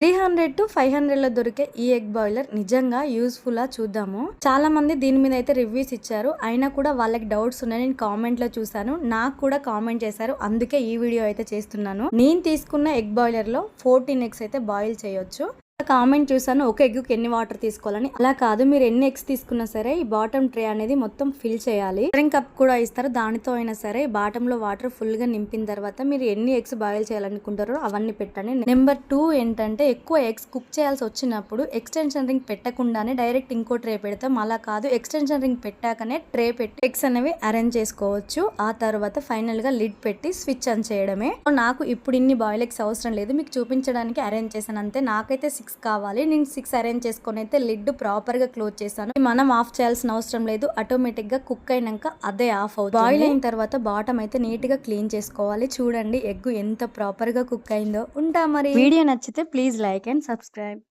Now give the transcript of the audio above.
300-500లో దొరికే ఈ egg boiler నిజంగా యూస్ఫుల్ చూద్దాము. చాలా మంది దీని మీద అయితే రివ్యూస్ ఇచ్చారు. అయినా కూడా వాళ్ళకి డౌట్స్ ఉన్నాయి. నేను కామెంట్ లో చూసాను, నాకు కూడా కామెంట్ చేశారు. అందుకే ఈ వీడియో అయితే చేస్తున్నాను. నేను తీసుకున్న ఎగ్ బాయిలర్ లో 14 ఎగ్స్ అయితే బాయిల్ చేయొచ్చు. కామెంట్ చూసాను ఒక ఎగ్గుకి ఎన్ని వాటర్ తీసుకోవాలని. అలా కాదు, మీరు ఎన్ని ఎగ్స్ తీసుకున్నా సరే ఈ బాటమ్ ట్రే అనేది మొత్తం ఫిల్ చేయాలి. డ్రింక్ కప్ కూడా ఇస్తారు, దానితో అయినా సరే బాటమ్ లో వాటర్ ఫుల్ గా నింపిన తర్వాత మీరు ఎన్ని ఎగ్స్ బాయిల్ చేయాలనుకుంటారో అవన్నీ పెట్టండి. నెంబర్ 2 ఏంటంటే, ఎక్కువ ఎగ్స్ కుక్ చేయాల్సి వచ్చినప్పుడు ఎక్స్టెన్షన్ రింగ్ పెట్టకుండానే డైరెక్ట్ ఇంకో ట్రే పెడతాం. అలా కాదు, ఎక్స్టెన్షన్ రింగ్ పెట్టాకనే ట్రే పెట్టి ఎగ్స్ అనేవి అరేంజ్ చేసుకోవచ్చు. ఆ తర్వాత ఫైనల్ గా లిడ్ పెట్టి స్విచ్ ఆన్ చేయడమే. నాకు ఇప్పుడు ఇన్ని బాయిల్ ఎగ్స్ అవసరం లేదు, మీకు చూపించడానికి అరేంజ్ చేశాను అంతే. నాకైతే 6 కావాలి. నేను 6 అరేంజ్ చేసుకొని అయితే లిడ్ ప్రాపర్ గా క్లోజ్ చేశాను. మనం ఆఫ్ చేయాల్సిన అవసరం లేదు, ఆటోమేటిక్ గా కుక్ అయినాక అదే ఆఫ్ అవుతుంది. బాయిల్ అయిన తర్వాత బాటమ్ అయితే నీట్ గా క్లీన్ చేసుకోవాలి. చూడండి ఎగ్ ఎంత ప్రాపర్ గా కుక్ అయిందో. ఉంటా మరి. వీడియో నచ్చితే ప్లీజ్ లైక్ అండ్ సబ్స్క్రైబ్.